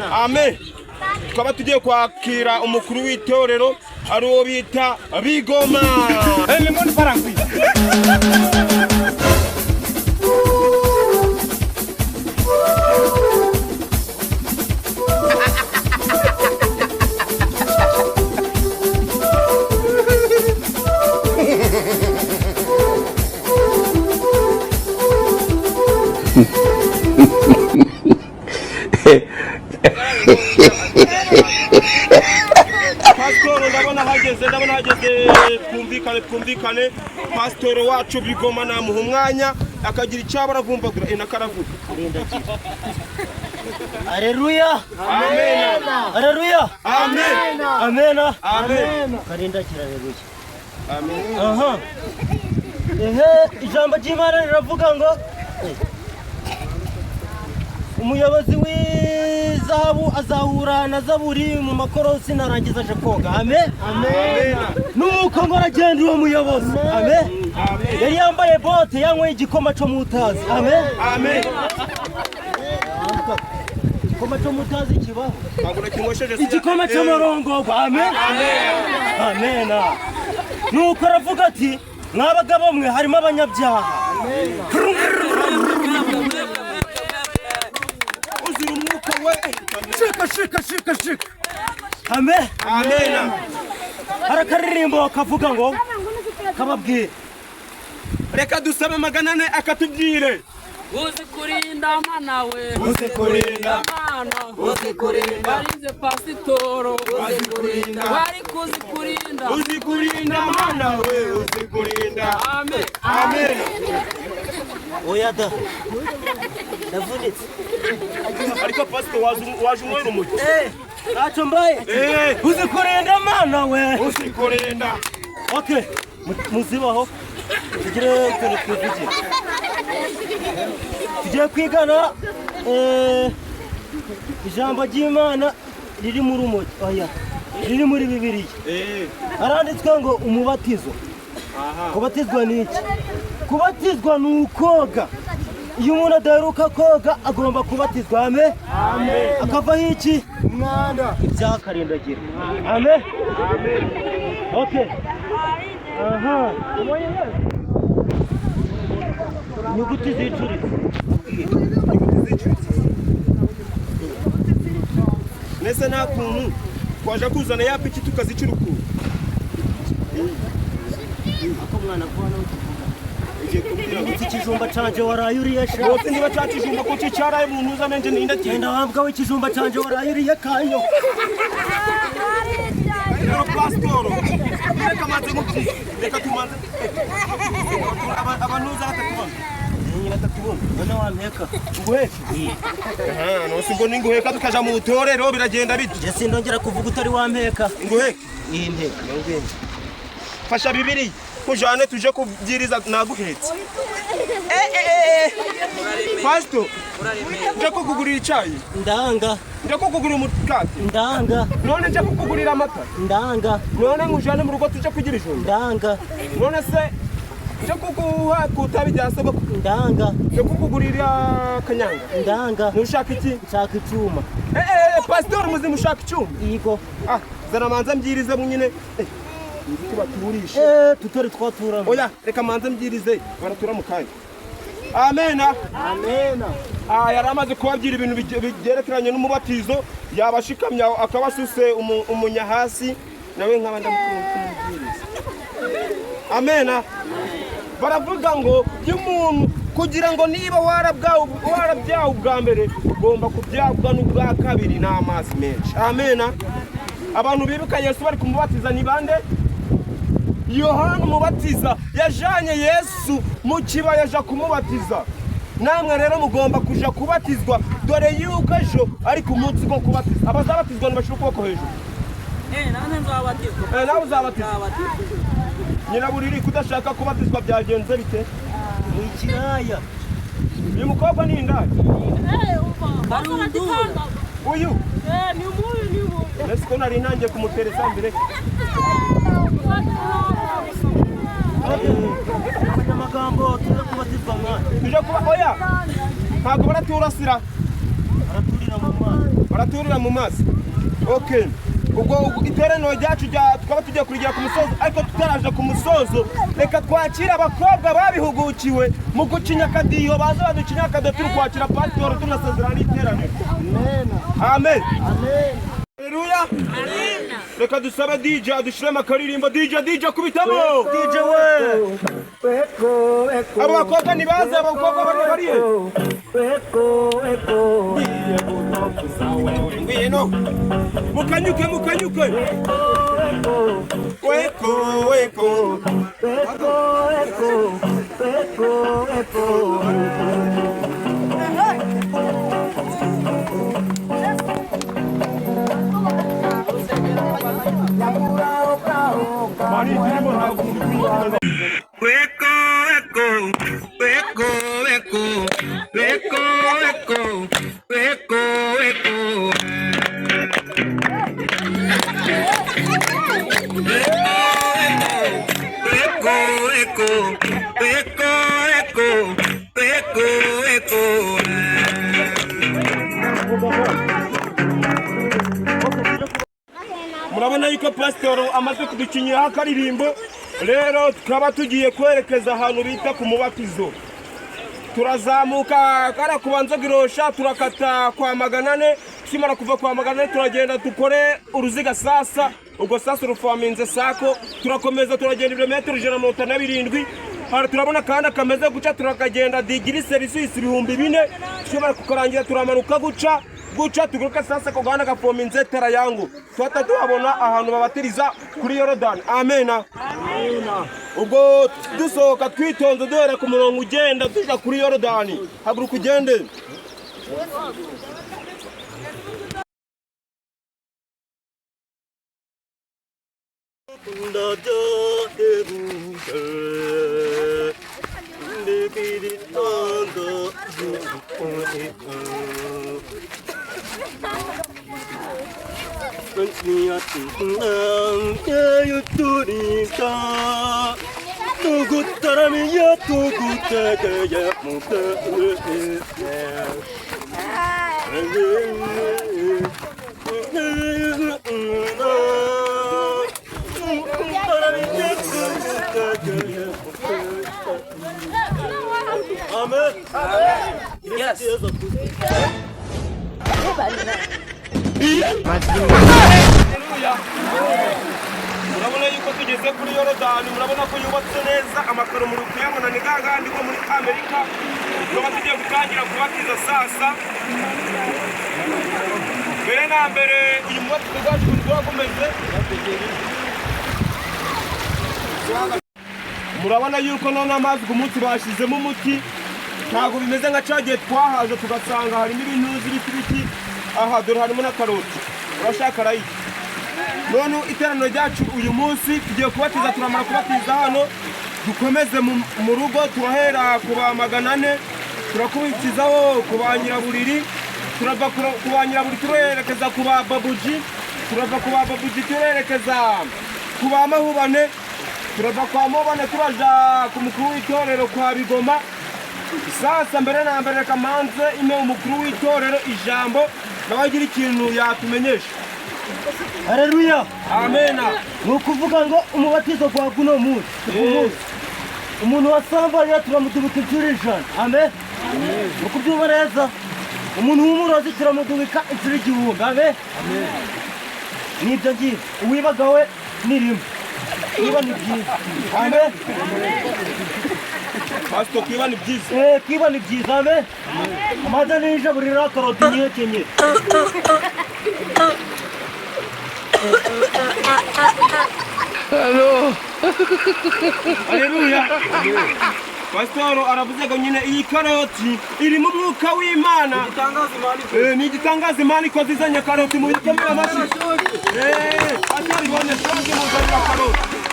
amen. Twaba tugiye kwakira umukuru w'itorero ari uwo bita Bigoma. Lemon Faransi. Pastor ndabona hageze twumvikane pastor wacu Bigoma namuha umwanya akagira icyo baravumbagura inakaravuga. Haleluya. Amen. Haleluya. Amen. Amen. Amen. Karinda kirareruye. Amen. Aha. Ijambo ry'Imana riravuga ngo umuyobozi w'izahabu azahura na Zaburi mu makorosi narangiza aje koga. Amen. Amen. Nuko ngo aragenda uwo muyobozi. Amen. Yari yambaye bote yanyweye igikoma cyo mutazi. Amen. Amen. Igikoma cyo mutazi kibaho. Agura kinywesheje Igikoma cyo morongo. Amen. Amen. Nuko aravuga ati mwabagabo mwe harimo abanyabyaha. Uzira umwuka we. Shika. Amen. Amen. Harakaririmbo kavuga ngo kababwire. Reka dusabe maganane akatubwire. Uzikurinda mana we, Uzikurinda mana, uzikurinda barinze pasitoro, uzikurinda bari kuzikurinda, uzikurinda mana we, uzikurinda. amen. Amen. Oyada. Ndavunitse. Ariko pastor waje umwe umuti. Acho mbaye. Uzikurinda mana we. Uzikurinda. Okay. Muzibaho. Tugire utuntu twivugira. Tugiye kwigana ijambo ry'Imana riri mu rumogi. Oya. Riri muri Bibiliya. Aranditswe ngo umubatizo. Kubatizwa ni iki? Kubatizwa ni ukoga. Iyo umuntu adaheruka koga agomba kubatizwa. Amen. Akavaho iki? Umwanda. Ibyaha akarindagira. Amen. Okay. Aha. Nyuguti zicuritse. Nese nta kuntu twaje kuzana ya piki tukazicurukura. Ako mwana kubona iki kijumba canje waraye uriye sha. Wote niba cyakijumba ko cyaraye mu ntuza nanje ninda Genda wambwa w'ikijumba canje waraye uriye kanyo. Rero pastor. Reka manze muki. Reka tumanze. Abanuza batakubona. Nyina takubona. Bana wampeka. Nguheka. No singo ninguheka tukaja mu torero biragenda bite. Je sindongera kuvuga utari wampeka. Nguheka. Iyi mpeka. Ngenge. Fasha Bibiliya. Kujane tuje kubyiriza naguhetse. Pastor. Nje kukugurira icyayi. Ndanga. Nje kukugurira umukati. Ndanga. None nje kukugurira amata. Ndanga. None ngujane mu rugo tuje kugira ijoro. Ndanga. None se nje kukuha kutabi byasaba. Ndanga. Nje kukugurira kanyanga. Ndanga. Nushaka iki? Nshaka icyuma. Pastor muzimu ushaka icyuma. Yego. Zana manza mbyirize mu nyine. Tubaturishe. Tutari twaturana. Oya reka manza mbyirize baratura mu kanya. Amen. Amen. Yari amaze kubabwira ibintu byerekeranye n'umubatizo yabashikamya akabasuse umunya hasi nawe nk'abandi kumubwiriza. Amen. Baravuga ngo y'umuntu kugira ngo niba warabyawe ubwa mbere ugomba kubyabwa n'ubwa kabiri n'amazi menshi. Amen. Abantu bibuka Yesu bari kumubatiza ni bande? Yohana umubatiza yajanye Yesu mu kibaya aja kumubatiza. Namwe rero mugomba kuja kubatizwa dore yuko ejo ari ku munsi go kubatiza. Abazabatizwa ntibashira ukuboko hejuru. Nane nzabatizwa. Nawe uzabatizwa. Nyina buriri kudashaka kubatizwa byagenze bite? Ni ikiraya. Uyu mukobwa ni indaya. Uyu? Ni muyu. Nese ko nari nangiye kumuteresa mbere. Abanyamagambo tuje kubatizwa mwana. Tuje kuba oya. Ntabwo baraturasira. baraturira mu mazi. Okay, ubwo iteraniro ryacu twaba tugiye kurigera ku musozo, ariko tutaraje ku musozo reka twakira abakobwa babihugukiwe mu gucinya akadiho, baza baducinya akadiho turi kwakira pasitoro tunasezerana n'iteraniro. Amen. Haleluya. Reka dusabe DJ adushiremo akaririmbo. DJ kubitamo. DJ we. Abo bakobwa ni baze, abakobwa bari bariye. Ngwino. Mukanyuke. Weko. Murabona yuko pasitoro amaze kuducinyiraho akaririmbo, rero tukaba tugiye kwerekeza ahantu bita ku mubatizo. Turazamuka kara kubanza girosha, turakata kwa 400, kimara kuva kwa 400 turagenda dukore uruziga sasa, ubwo sasa rufaminze sako, turakomeza turagenda ibirometero 127. Hari turabona kandi kameze guca, turakagenda digiri Celsius 4000, kimara kukarangira turamanuka guca tuguruka sasa ko gahanda gafominze tera yangu, twata tuhabona ahantu babatiriza kuri Yorodani. Amena. Ubwo dusohoka twitonze duhera ku murongo ugenda tuja kuri Yorodani. Haguruka ugende. Amen. Yes. Murabona yuko tugeze kuri Yorodani, murabona ko yubatse neza, amakaro muri kuyabona ni gagandi ko muri Amerika. Tukaba tugiye gutangira kubatiza sasa. Mbere na mbere uyu mubatizo wacu twakomeze. Murabona yuko none amazi ku munsi bashizemo umuti, ntago bimeze nka cagiye twahaje tugasanga harimo ibintu z'ibiti. Aha dore harimo na karoti. Urashaka rayiki. None iteraniro ryacu uyu munsi tugiye kubatiza, turamara kubatiza hano, dukomeze mu rugo turahera ku ba 400, turakubikizaho ku ba Nyiraburiri, turava ku ba Nyiraburiri turerekeza ku ba Babuji, turava ku ba Babuji turerekeza ku ba Mahubane, turava kwa Mahubane turaja ku mukuru w'itorero kwa Bigoma. Sasa mbere na mbere kamanze ime umukuru w'itorero ijambo nabagira ikintu yatumenyesha. Haleluya. Amena. Nukuvuga ngo umubatizo kwa kuno munsi. Umuntu wasambanya turamudubuka inshuro 100. Amen. Nukubyumva neza. Umuntu w'umurozi turamudubika inshuro 1000. Amen. Nibyo ngiye. Uwibagawe nirimo. Niba ni byiza. Amen. Pastor kiba ni byiza. Kiba ni byiza. Amen. Amaza nije burira karoti nyekenye. Hello. Haleluya. Pastor aravuze ngo nyine iyi karoti iri mu mwuka w'Imana. Ni gitangaza Imana ikoze izanye karoti mu yikemera amashi. Atari bone shonje mu karoti.